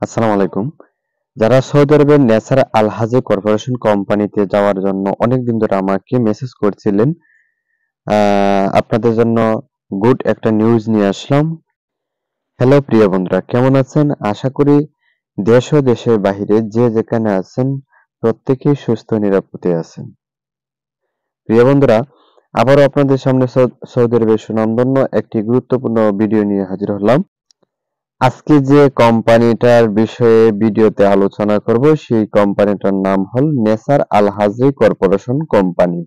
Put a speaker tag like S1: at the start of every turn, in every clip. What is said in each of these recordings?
S1: আসসালামু আলাইকুম। যারা সৌদি আরবের নেসার আল হাজি কর্পোরেশন কোম্পানিতে যাওয়ার জন্য অনেকদিন ধরে আমাকে মেসেজ করছিলেন, আপনাদের জন্য গুড একটা নিউজ নিয়ে আসলাম। হ্যালো প্রিয় বন্ধুরা, কেমন আছেন? আশা করি দেশ ও দেশের বাহিরে যে যেখানে আছেন প্রত্যেকেই সুস্থ নিরাপদে আছেন। প্রিয় বন্ধুরা, আবারও আপনাদের সামনে সৌদি আরবের সুনামধন্য একটি গুরুত্বপূর্ণ ভিডিও নিয়ে হাজির হলাম। আজকে যে কোম্পানিটার বিষয়ে ভিডিওতে আলোচনা করব সেই কোম্পানিটার নাম হল নেসার আল হাজরি কর্পোরেশন কোম্পানি।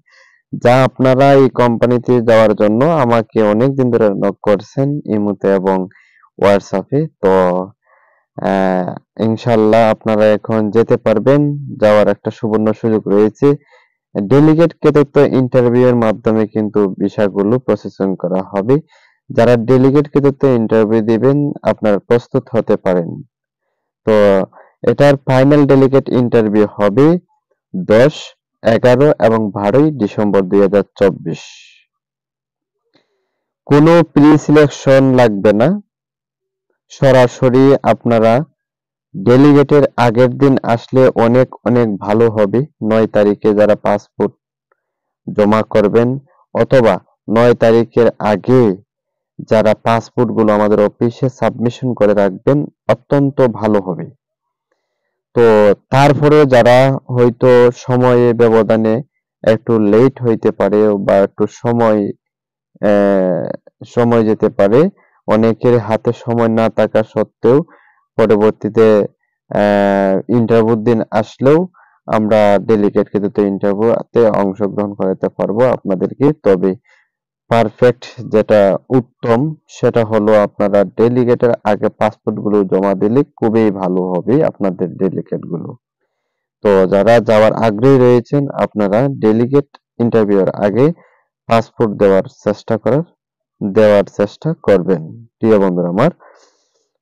S1: যা আপনারা এই কোম্পানিতে যাওয়ার জন্য আমাকে অনেক দিন ধরে নক করছেন ইমোতে এবং হোয়াটসঅ্যাপে। তো ইনশাল্লাহ আপনারা এখন যেতে পারবেন, যাওয়ার একটা সুবর্ণ সুযোগ রয়েছে। ডেলিগেট কৃতত্ব ইন্টারভিউ এর মাধ্যমে কিন্তু ভিসাগুলো প্রসেসিং করা হবে। যারা ডেলিগেট কৃতত্ব ইন্টারভিউ দিবেন আপনারা প্রস্তুত হতে পারেন। তো এটার ফাইনাল ডেলিগেট ইন্টারভিউ হবে 10, 11 এবং 12 ডিসেম্বর 2024। কোনো প্রি সিলেকশন লাগবে না, সরাসরি আপনারা ডেলিগেটের আগের দিন আসলে অনেক অনেক ভালো হবে। 9 তারিখে যারা পাসপোর্ট জমা করবেন অথবা 9 তারিখের আগে যারা পাসপোর্টগুলো আমাদের অফিসে সাবমিশন করে রাখবেন অত্যন্ত ভালো হবে। তো তারপরেও যারা হয়তো সময়ে ব্যবধানে একটু লেট হইতে পারে বা একটু সময় যেতে পারে, অনেকের হাতে সময় না থাকা সত্ত্বেও পরবর্তীতে ইন্টারভিউর দিন আসলেও আমরা ডেলিগেট কিন্তু ইন্টারভিউতে অংশগ্রহণ করাতে পারবো আপনাদেরকে। তবে পারফেক্ট যেটা উত্তম সেটা হলো আপনারা ডেলিগেটের আগে পাসপোর্ট গুলো জমা দিলে খুবই ভালো হবে আপনাদের ডেলিগেট গুলো। তো যারা যাওয়ার আগ্রহী রয়েছেন আপনারা ডেলিগেট ইন্টারভিউর আগে পাসপোর্ট দেওয়ার চেষ্টা করবেন। প্রিয় বন্ধুরা আমার,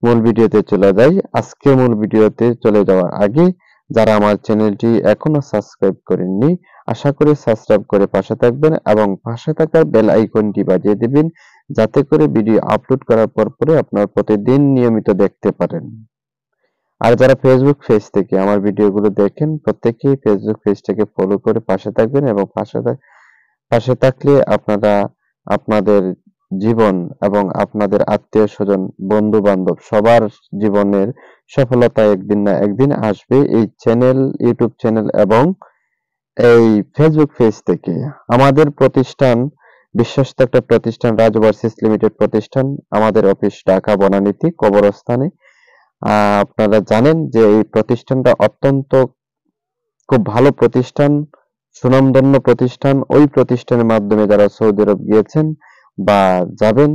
S1: মূল ভিডিওতে চলে যাই। আজকে মূল ভিডিওতে চলে যাওয়ার আগে যারা আমার চ্যানেলটি এখনো সাবস্ক্রাইব করেননি, আশা করি সাবস্ক্রাইব করে পাশে থাকবেন এবং পাশে থাকা বেল আইকনটি বাজিয়ে দিবেন, যাতে করে ভিডিও আপলোড করার পরে আপনারা প্রতিদিন নিয়মিত দেখতে পারেন। আর যারা ফেসবুক পেজ থেকে আমার ভিডিওগুলো দেখেন প্রত্যেকেই ফেসবুক পেজটাকে ফলো করে পাশে থাকবেন এবং পাশে থাকলে আপনারা আপনাদের জীবন এবং আপনাদের আত্মীয়-স্বজন, বন্ধু-বান্ধব সবার জীবনের সফলতা একদিন না একদিন আসবে এই ইউটিউব চ্যানেল এবং এই ফেসবুক পেজ থেকে। আমাদের প্রতিষ্ঠান বিশ্বস্ত একটা প্রতিষ্ঠান, রাজ ওভারসিজ লিমিটেড প্রতিষ্ঠান। আমাদের অফিস ঢাকা বনানীতে কবরস্থানে। আপনারা জানেন যে এই প্রতিষ্ঠানটা অত্যন্ত খুব ভালো প্রতিষ্ঠান, সুনামধন্য প্রতিষ্ঠান। ওই প্রতিষ্ঠানের মাধ্যমে যারা সৌদি আরব গিয়েছেন বা যাবেন,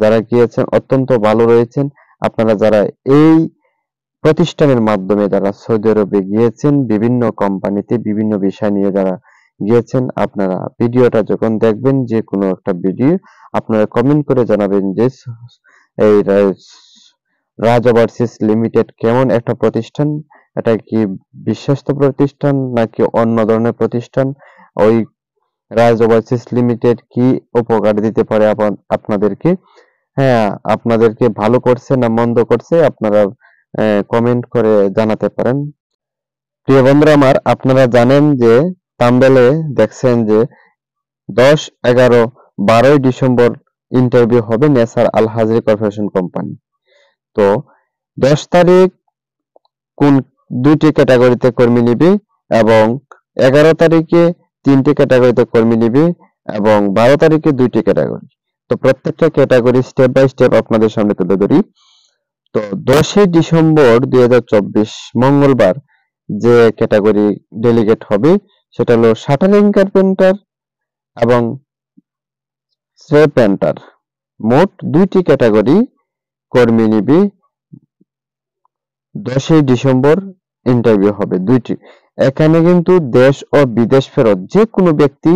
S1: যারা গিয়েছেন অত্যন্ত ভালো রয়েছেন। আপনারা যারা এই প্রতিষ্ঠানের মাধ্যমে যারা সৌদি আরবে গিয়েছেন, বিভিন্ন কোম্পানিতে বিভিন্ন বিষয় নিয়ে যারা গিয়েছেন, আপনারা ভিডিওটা যখন দেখবেন, যে কোনো একটা ভিডিও আপনারা কমেন্ট করে জানাবেন যে এই রাজ ওভারসিজ লিমিটেড কেমন একটা প্রতিষ্ঠান, এটা কি বিশ্বস্ত প্রতিষ্ঠান নাকি অন্য ধরনের প্রতিষ্ঠান, ওই রাজ ওভারসিজ লিমিটেড কি উপকার দিতে পারে আপনাদেরকে। হ্যাঁ, আপনাদেরকে ভালো করছে না মন্দ করছে আপনারা কমেন্ট করে জানাতে পারেন। প্রিয় বন্ধুরা আমার, আপনারা জানেন যে থাম্বনেলে দেখছেন যে 10, 11, 12 ডিসেম্বর ইন্টারভিউ হবে নেসার আল হাজরি কর্পোরেশন কোম্পানি। তো 10 তারিখ কোন 2টি ক্যাটাগরিতে কর্মী নিবে এবং 11 তারিখে 3টি ক্যাটাগরিতে কর্মী নিবে এবং 12 তারিখে 2টি ক্যাটাগরি। তো প্রত্যেকটা ক্যাটাগরি স্টেপ বাই স্টেপ আপনাদের সামনে তুলে ধরি। তো 10 ডিসেম্বর 2024 মঙ্গলবার যে ক্যাটাগরি ডেলিগেট হবে সেটা হলো শাটারিং কার্পেন্টার এবং স্প্রে পেন্টার। মোট 2টি ক্যাটাগরি কর্মী নিবে। 10 ডিসেম্বর ইন্টারভিউ হবে 2টি। এখানে কিন্তু দেশ ও বিদেশ ফেরত যে কোনো ব্যক্তি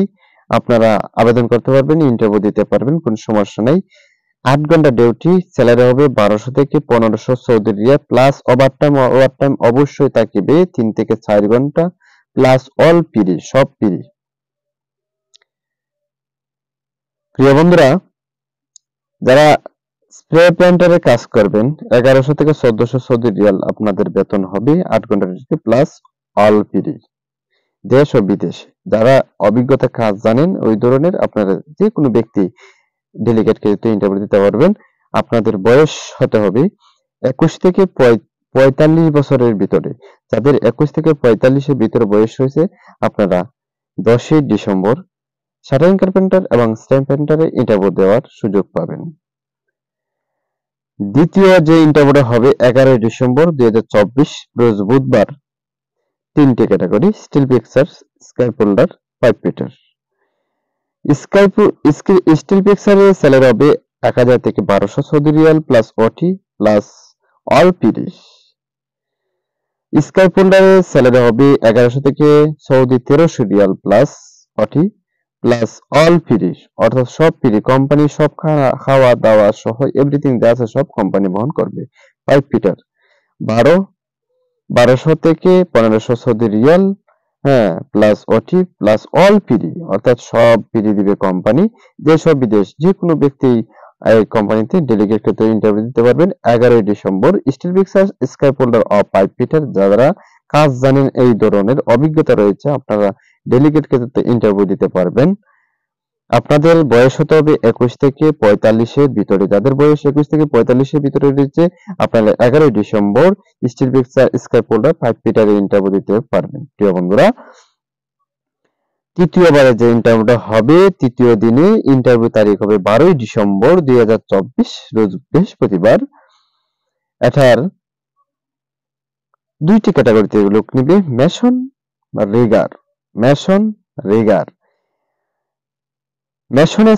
S1: আপনারা আবেদন করতে পারবেন, ইন্টারভিউ দিতে পারবেন, কোনো সমস্যা নাই। 8 ঘন্টা ডিউটি, স্যালারি হবে 1200 থেকে 1500 সৌদি রিয়াল প্লাস ওভারটাইম অবশ্যই থাকিবে 3 থেকে 4 ঘন্টা প্লাস অল ফ্রি, সব ফ্রি। প্রিয় বন্ধুরা, যারা স্প্রে পেইন্টারে কাজ করবেন 1100 থেকে 1400 সৌদি রিয়াল আপনাদের বেতন হবে 8 ঘন্টা ডিউটি প্লাস অল ফ্রি। দেশ ও বিদেশে যারা অভিজ্ঞতা কাজ জানেন ওই ধরনের আপনারা যে কোনো ব্যক্তি ডেলিগেটকে ইন্টারভিউ দিতে পারবেন। আপনাদের বয়স হতে হবে 21 থেকে 45 বছরের ভিতরে। যাদের 21 থেকে 45 এর ভিতরে বয়স হয়েছে আপনারা 10ই ডিসেম্বর শাটারিং কার্পেন্টার এবং স্ট্যাম্প পেইন্টারে ইন্টারভিউ দেওয়ার সুযোগ পাবেন। দ্বিতীয় যে ইন্টারভিউটা হবে 11ই ডিসেম্বর 2024 রোজ বুধবার। 3টে category: steel fixer, Skype holder, pipe fitter. Steel পিকচারের স্যালারি হবে 1000 থেকে 1200 Saudi riyal plus OT plus all free. স্কাইপ হোল্ডারের স্যালারি হবে 1100 থেকে Saudi 1300 riyal plus OT plus all free, অর্থাৎ সব ফ্রি, কোম্পানি সব খাওয়া দাওয়া সহ এভরিথিং যা আছে সব কোম্পানি বহন করবে। পাইপ ফিটার 1200 থেকে 1500 সৌদি রিয়াল, হ্যাঁ, plus OT plus all free, অর্থাৎ সব ফ্রি দিবে কোম্পানি। দেশ ও বিদেশ যে কোনো ব্যক্তি এই কোম্পানিতে ডেলিগেট ক্ষেত্রে ইন্টারভিউ দিতে পারবেন। 11ই December steel fixer, Skype holder ও পাইপ ফিটার যারা কাজ জানেন এই ধরনের অভিজ্ঞতা রয়েছে আপনারা ডেলিগেট ক্ষেত্রে ইন্টারভিউ দিতে পারবেন। আপনাদের বয়স হতে হবে 21 থেকে 45 এর ভিতরে। যাদের বয়স 21 থেকে 45 এর ভিতরে রয়েছে আপনারা 11ই December steel fixer, Skype holder, pipe ফিটারে ইন্টারভিউ দিতে পারবেন। প্রিয় বন্ধুরা, তৃতীয়বারে যে ইন্টারভিউটা হবে তৃতীয় দিনে ইন্টারভিউ তারিখ হবে 12ই ডিসেম্বর 2024 রোজ বৃহস্পতিবার। এটার 2টি ক্যাটাগরিতে লোক নিবে: মেশন বা রিগার। Mason, rigger. মেশনের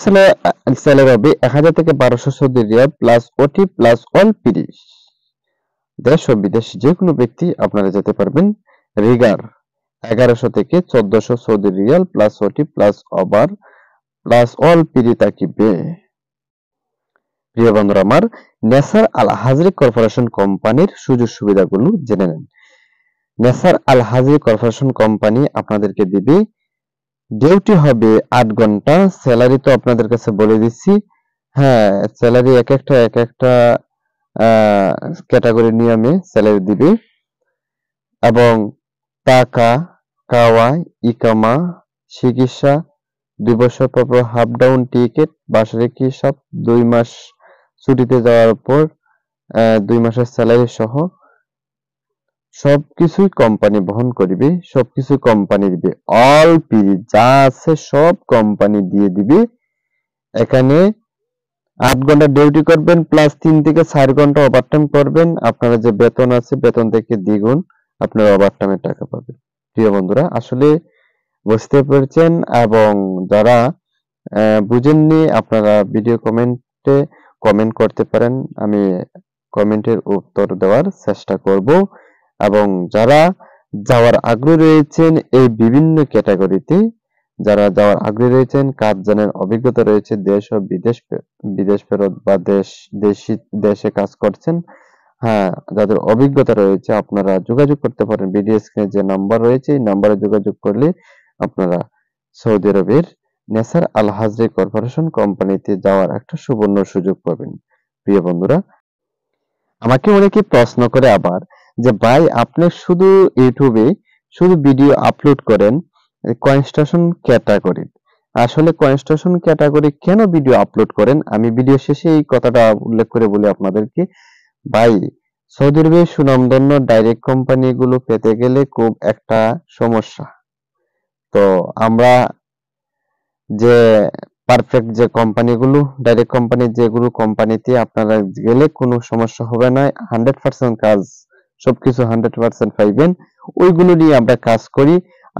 S1: স্যালারি হবে 1000 থেকে 1200 Saudi riyal plus OT plus all free. দেশ ও বিদেশ যে কোনো ব্যক্তি আপনারা যেতে পারবেন। রিগার 1100 থেকে 1400 Saudi riyal plus OT plus over plus all free থাকিবে। প্রিয় বন্ধুরা আমার, নেসার আল হাজরি কর্পোরেশন কোম্পানির সুযোগ সুবিধাগুলো জেনে নেন। নেসার আল হাজরি কর্পোরেশন কোম্পানি আপনাদেরকে দিবে, ডিউটি হবে 8 ঘন্টা। স্যালারি তো আপনাদের কাছে বলে দিচ্ছি। হ্যাঁ, স্যালারি এক একটা ক্যাটাগরি নিয়মে স্যালারি দিবে এবং টাকা, খাওয়া, ইকামা, চিকিৎসা, 2 বছর পর হাফ ডাউন টিকিট, বার্ষিক হিসাব, 2 মাস ছুটিতে যাওয়ার পর 2 মাসের স্যালারি সহ সবকিছুই কোম্পানি বহন করিবে, সবকিছু কোম্পানি দিবে। অল ফ্রি যা আছে সব কোম্পানি দিয়ে দিবে। এখানে 8 ঘন্টা ডিউটি করবেন প্লাস 3 থেকে 4 ঘন্টা ওভারটাইম করবেন। আপনারা যে বেতন আছে বেতন থেকে দ্বিগুণ আপনারা ওভারটাইমের টাকা পাবেন। প্রিয় বন্ধুরা, আসলে বুঝতে পেরেছেন এবং যারা বুঝেননি আপনারা ভিডিও কমেন্টে কমেন্ট করতে পারেন, আমি কমেন্টের উত্তর দেওয়ার চেষ্টা করব। এবং যারা যাওয়ার আগ্রহী রয়েছেন এই বিভিন্ন ক্যাটাগরিতে, যারা যাওয়ার আগ্রহী রয়েছেন, কাজ জানেন, অভিজ্ঞতা রয়েছে, দেশ ও বিদেশ ফেরত বা দেশে কাজ করছেন, হ্যাঁ, যাদের অভিজ্ঞতা রয়েছে আপনারা যোগাযোগ করতে পারেন। ভিডিও স্ক্রিনে যে নাম্বার রয়েছে এই নাম্বারে যোগাযোগ করলে আপনারা সৌদি আরবের নেসার আল হাজরি কর্পোরেশন কোম্পানিতে যাওয়ার একটা সুবর্ণ সুযোগ পাবেন। প্রিয় বন্ধুরা, আমাকে অনেকে প্রশ্ন করে আবার যে ভাই আপনি শুধু ইউটিউবে শুধু ভিডিও আপলোড করেন কনস্ট্রাকশন ক্যাটাগরি। আসলে কনস্ট্রাকশন ক্যাটাগরি কেন ভিডিও আপলোড করেন আমি ভিডিও শেষে এই কথাটা উল্লেখ করে বলি আপনাদেরকে। ভাই, সৌদি আরবের সুনামধন্য ডাইরেক্ট কোম্পানিগুলো পেতে গেলে খুব একটা সমস্যা। তো আমরা যে পারফেক্ট যে কোম্পানিগুলো ডাইরেক্ট কোম্পানি যেগুলো কোম্পানিতে আপনারা গেলে কোনো সমস্যা হবে না, 100% কাজ সবকিছু 100% পাইবেন, ওইগুলো নিয়ে আমরা কাজ করি।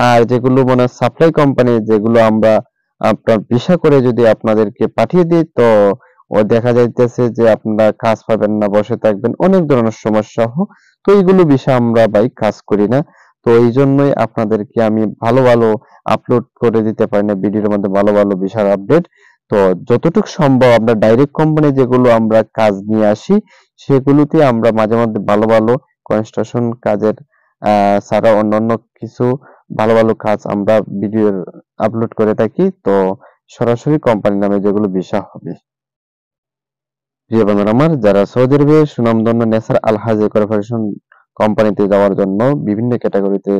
S1: আর যেগুলো মনে সাপ্লাই কোম্পানি যেগুলো আমরা আপনার ভিসা করে যদি আপনাদেরকে পাঠিয়ে দিই তো ও দেখা যাইতেছে যে আপনারা কাজ পাবেন না, বসে থাকবেন, অনেক ধরনের সমস্যা তো এইগুলো বিষয় আমরা ভাই কাজ করি না। তো এই জন্যই আপনাদেরকে আমি ভালো ভালো আপলোড করে দিতে পারি না ভিডিওর মধ্যে ভালো ভালো বিষয় আপডেট। তো যতটুকু সম্ভব আমরা ডাইরেক্ট কোম্পানি যেগুলো আমরা কাজ নিয়ে আসি সেগুলোতে আমরা মাঝে মধ্যে ভালো ভালো কনস্ট্রাকশন কাজের ছাড়া অন্যান্য কিছু ভালো ভালো কাজ আমরা ভিডিও আপলোড করে থাকি। তো সরাসরি কোম্পানি নামে যেগুলো বিষয় হবে। প্রিয় বন্ধুরা আমার, যারা সৌদি আরবে সুনামধন্য নেসার আল হাজ কর্পোরেশন কোম্পানিতে যাওয়ার জন্য বিভিন্ন ক্যাটাগরিতে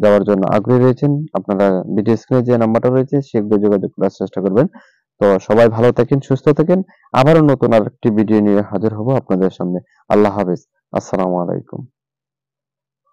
S1: যাওয়ার জন্য আগ্রহী রয়েছেন, আপনারা ভিডিও স্ক্রিনে যে নাম্বারটা রয়েছে সেগুলো যোগাযোগ করার চেষ্টা করবেন। তো সবাই ভালো থাকেন, সুস্থ থাকেন। আবারও নতুন আরেকটি ভিডিও নিয়ে হাজির হব আপনাদের সামনে। আল্লাহ হাফেজ। আসসালামু আলাইকুম।